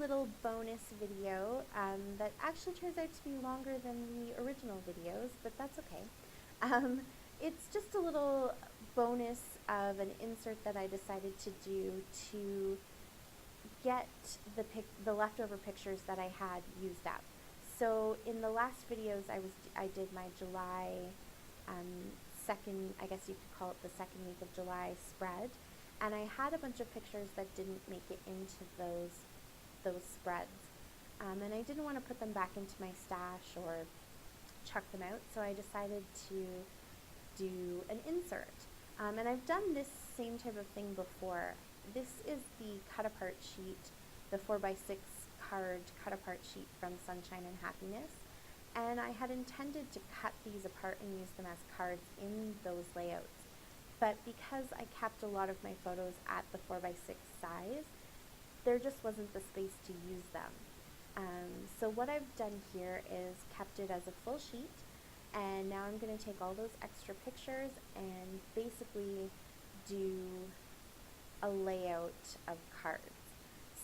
little bonus video that actually turns out to be longer than the original videos, but that's okay. Um, it's just a little bonus of an insert that I decided to do to get the leftover pictures that I had used up. So in the last videos, I did my July second, I guess you could call it the second week of July spread, and I had a bunch of pictures that didn't make it into those spreads, and I didn't want to put them back into my stash or chuck them out, so I decided to do an insert. And I've done this same type of thing before. This is the cut apart sheet, the 4x6 card cut apart sheet from Sunshine and Happiness. And I had intended to cut these apart and use them as cards in those layouts. But because I kept a lot of my photos at the 4x6 size, there just wasn't the space to use them. So what I've done here is kept it as a full sheet, and now I'm going to take all those extra pictures and basically do a layout of cards.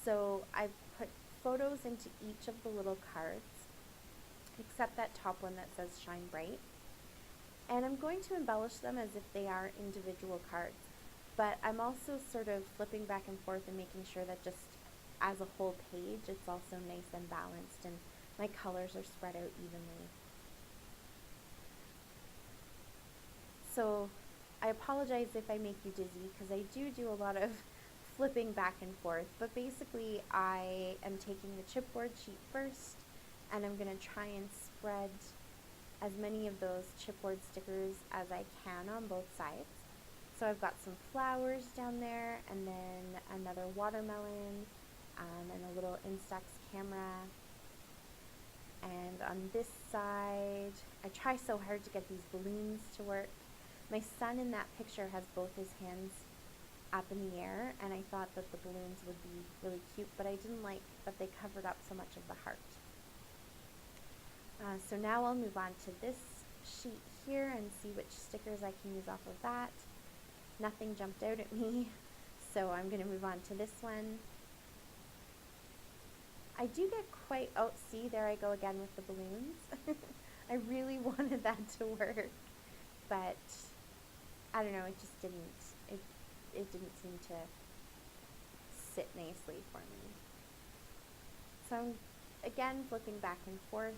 So I've put photos into each of the little cards, except that top one that says Shine Bright. And I'm going to embellish them as if they are individual cards. But I'm also sort of flipping back and forth and making sure that just as a whole page, it's also nice and balanced and my colors are spread out evenly. So I apologize if I make you dizzy because I do a lot of flipping back and forth, but basically I am taking the chipboard sheet first and I'm going to try and spread as many of those chipboard stickers as I can on both sides. So I've got some flowers down there, and then another watermelon, and a little Instax camera. And on this side, I try so hard to get these balloons to work. My son in that picture has both his hands up in the air, and I thought that the balloons would be really cute, but I didn't like that they covered up so much of the heart. So now I'll move on to this sheet here and see which stickers I can use off of that. Nothing jumped out at me, so I'm going to move on to this one. I do get quite, oh, see, there I go again with the balloons. I really wanted that to work, but I don't know, it just didn't, it didn't seem to sit nicely for me. So I'm, again, flipping back and forth.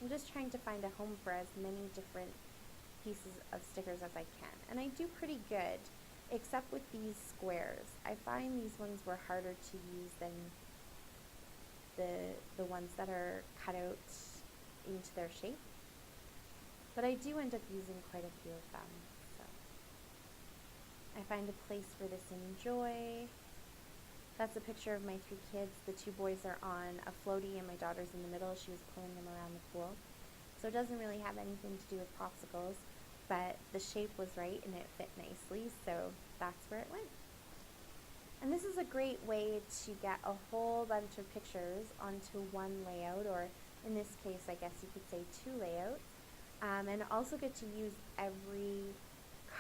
I'm just trying to find a home for as many different pieces of stickers as I can. And I do pretty good, except with these squares. I find these ones were harder to use than the ones that are cut out into their shape. But I do end up using quite a few of them. So I find a place for this Enjoy. That's a picture of my three kids. The two boys are on a floaty and my daughter's in the middle. She was pulling them around the pool. So it doesn't really have anything to do with popsicles, but the shape was right and it fit nicely, so that's where it went. And this is a great way to get a whole bunch of pictures onto one layout, or in this case, I guess you could say two layouts, and also get to use every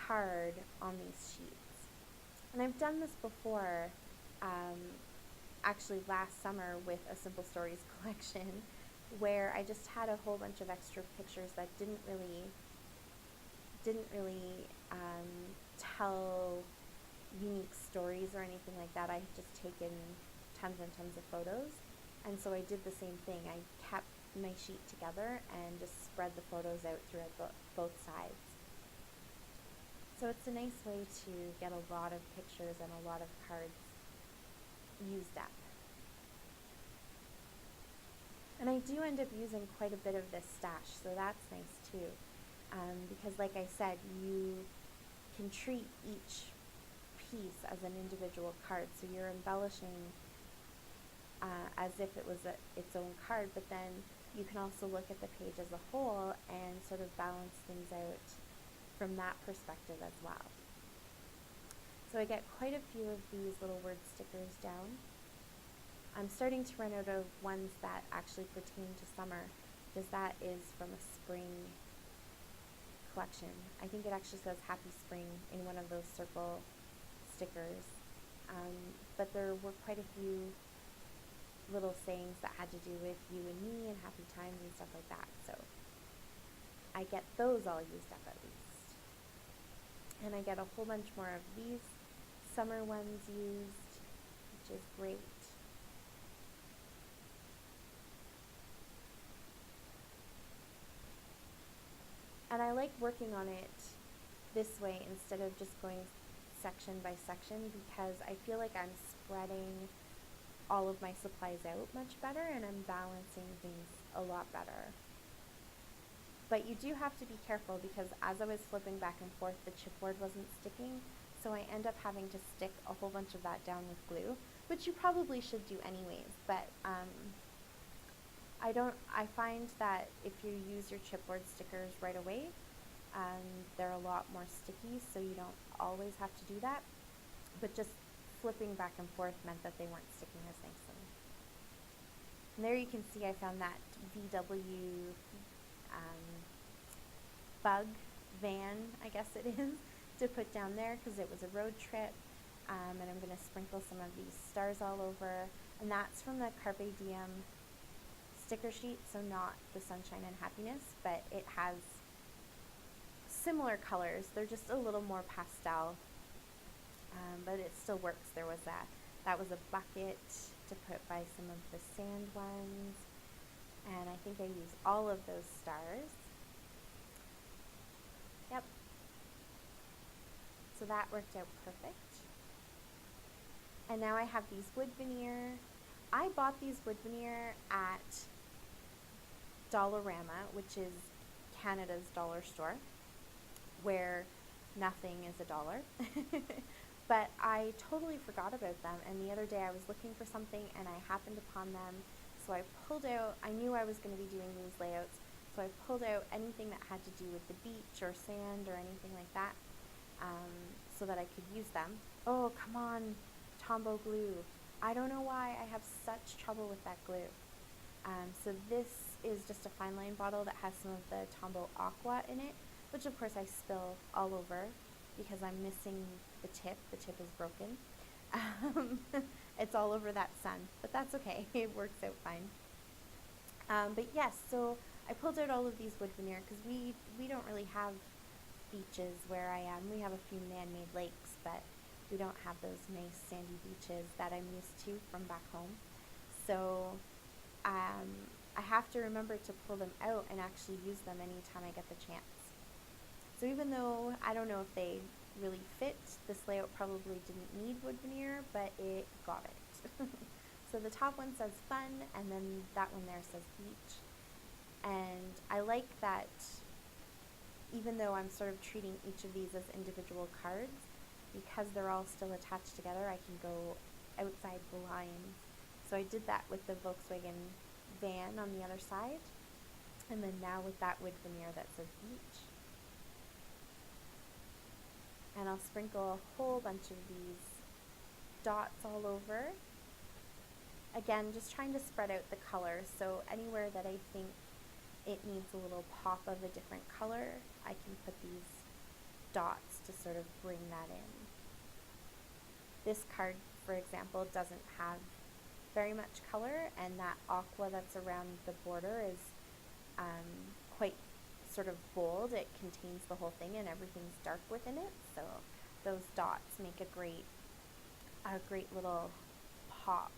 card on these sheets. And I've done this before, actually last summer with a Simple Stories collection, where I just had a whole bunch of extra pictures that didn't really tell unique stories or anything like that. I had just taken tons and tons of photos, and so I did the same thing. I kept my sheet together and just spread the photos out throughout both sides. So it's a nice way to get a lot of pictures and a lot of cards used up. And I do end up using quite a bit of this stash, so that's nice too. Because like I said, you can treat each piece as an individual card, so you're embellishing as if it was its own card, but then you can also look at the page as a whole and sort of balance things out from that perspective as well. So I get quite a few of these little word stickers down. I'm starting to run out of ones that actually pertain to summer, because that is from a spring collection. I think it actually says Happy Spring in one of those circle stickers, but there were quite a few little sayings that had to do with you and me and happy times and stuff like that. So I get those all used up at least. And I get a whole bunch more of these summer ones used, which is great. And I like working on it this way instead of just going section by section, because I feel like I'm spreading all of my supplies out much better and I'm balancing things a lot better. But you do have to be careful, because as I was flipping back and forth, the chipboard wasn't sticking, so I end up having to stick a whole bunch of that down with glue, which you probably should do anyways, but I find that if you use your chipboard stickers right away, they're a lot more sticky, so you don't always have to do that, but just flipping back and forth meant that they weren't sticking as nicely. And there you can see I found that VW bug van, I guess it is, to put down there because it was a road trip, and I'm going to sprinkle some of these stars all over, and that's from the Carpe Diem sticker sheet, so not the Sunshine and Happiness, but it has similar colors. They're just a little more pastel, but it still works. There was that was a bucket to put by some of the sand ones, and I think I used all of those stars. Yep. So that worked out perfect. And now I have these wood veneer. I bought these wood veneer at Dollarama, which is Canada's dollar store, where nothing is $1. But I totally forgot about them, and the other day I was looking for something and I happened upon them, so I pulled out, I knew I was going to be doing these layouts, so I pulled out anything that had to do with the beach or sand or anything like that, so that I could use them. Oh, come on, Tombow glue. I don't know why I have such trouble with that glue. So this is just a fine line bottle that has some of the Tombow Aqua in it, which of course I spill all over because I'm missing the tip. The tip is broken. It's all over that sun, but that's okay. It works out fine. But yes, so I pulled out all of these wood veneer because we don't really have beaches where I am. We have a few man-made lakes, but we don't have those nice sandy beaches that I'm used to from back home. So I have to remember to pull them out and actually use them anytime I get the chance. So even though I don't know if they really fit, this layout probably didn't need wood veneer, but it got it. So the top one says fun, and then that one there says beach. And I like that even though I'm sort of treating each of these as individual cards, because they're all still attached together, I can go outside the lines. So I did that with the Volkswagen van on the other side, and then now with that wood veneer that says beach. And I'll sprinkle a whole bunch of these dots all over. Again, just trying to spread out the color, so anywhere that I think it needs a little pop of a different color, I can put these dots to sort of bring that in. This card, for example, doesn't have very much color, and that aqua that's around the border is quite sort of bold. It contains the whole thing and everything's dark within it, so those dots make a great little pop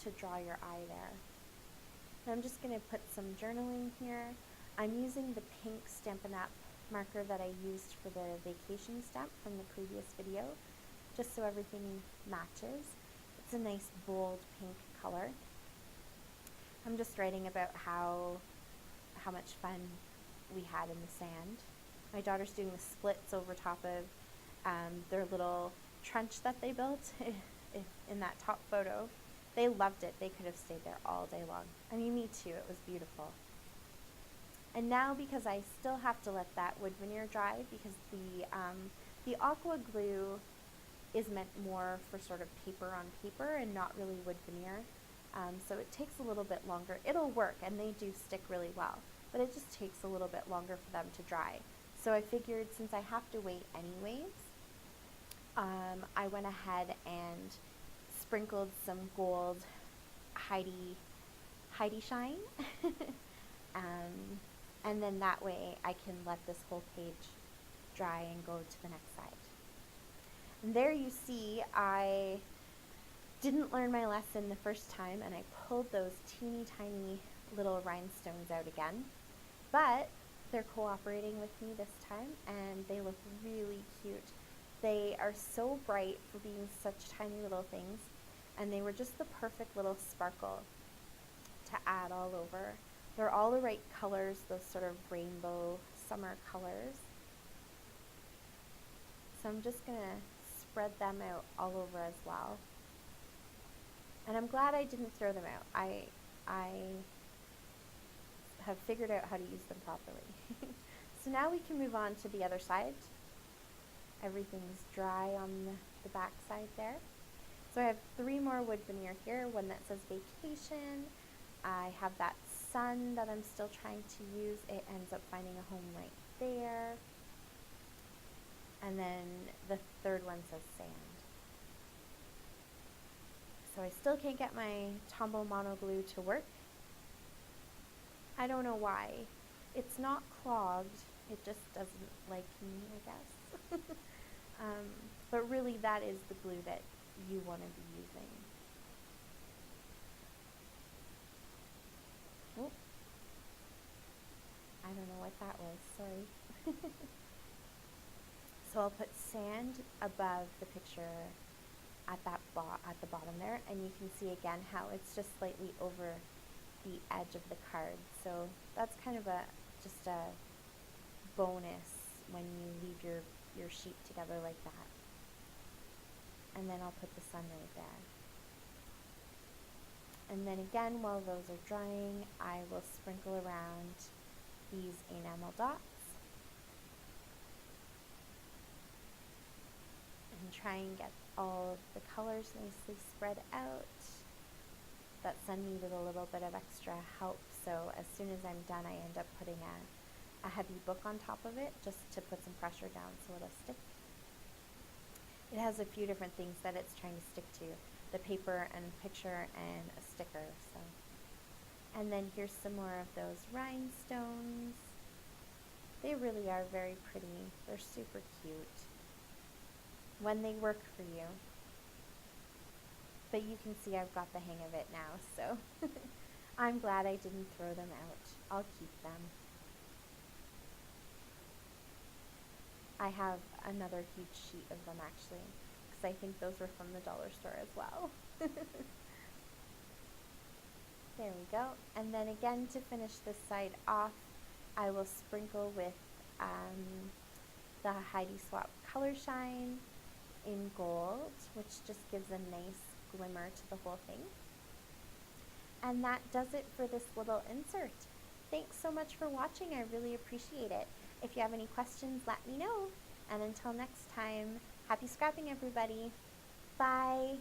to draw your eye there. And I'm just going to put some journaling here. I'm using the pink Stampin' Up! Marker that I used for the vacation stamp from the previous video, just so everything matches. It's a nice bold pink color. I'm just writing about how much fun we had in the sand. My daughter's doing the splits over top of their little trench that they built in that top photo. They loved it. They could have stayed there all day long. I mean, me too. It was beautiful. And now, because I still have to let that wood veneer dry, because the aqua glue is meant more for sort of paper on paper and not really wood veneer. So it takes a little bit longer. It'll work, and they do stick really well, but it just takes a little bit longer for them to dry. So I figured, since I have to wait anyways, I went ahead and sprinkled some gold Heidi shine. And then that way I can let this whole page dry and go to the next side. And there you see I didn't learn my lesson the first time, and I pulled those teeny tiny little rhinestones out again, but they're cooperating with me this time and they look really cute. They are so bright for being such tiny little things, and they were just the perfect little sparkle to add all over. They're all the right colors, those sort of rainbow summer colors. So I'm just going to spread them out all over as well. And I'm glad I didn't throw them out. I have figured out how to use them properly. So now we can move on to the other side. Everything's dry on the back side there. So I have 3 more wood veneer here, one that says vacation. I have that sun that I'm still trying to use. It ends up finding a home right there. And then the 3rd one says sand. So I still can't get my Tombow mono glue to work. I don't know why. It's not clogged, it just doesn't like me, I guess. But really that is the glue that you want to be using. Oh, I don't know what that was, sorry. So I'll put sand above the picture at the bottom there, and you can see again how it's just slightly over the edge of the card. So that's kind of just a bonus when you leave your sheet together like that. And then I'll put the sun right there. And then again, while those are drying, I will sprinkle around these enamel dots and try and get all of the colors nicely spread out. That sun needed a little bit of extra help, so as soon as I'm done, I end up putting a heavy book on top of it just to put some pressure down so it'll stick. It has a few different things that it's trying to stick to, the paper and picture and a sticker. So, and then here's some more of those rhinestones. They really are very pretty. They're super cute when they work for you. But you can see I've got the hang of it now, so I'm glad I didn't throw them out. I'll keep them. I have another huge sheet of them actually, because I think those were from the dollar store as well. There we go. And then again, to finish this side off, I will sprinkle with the Heidi Swap Color Shine in gold, which just gives a nice glimmer to the whole thing. And that does it for this little insert. Thanks so much for watching. I really appreciate it. If you have any questions, let me know. And until next time, happy scrapping, everybody. Bye.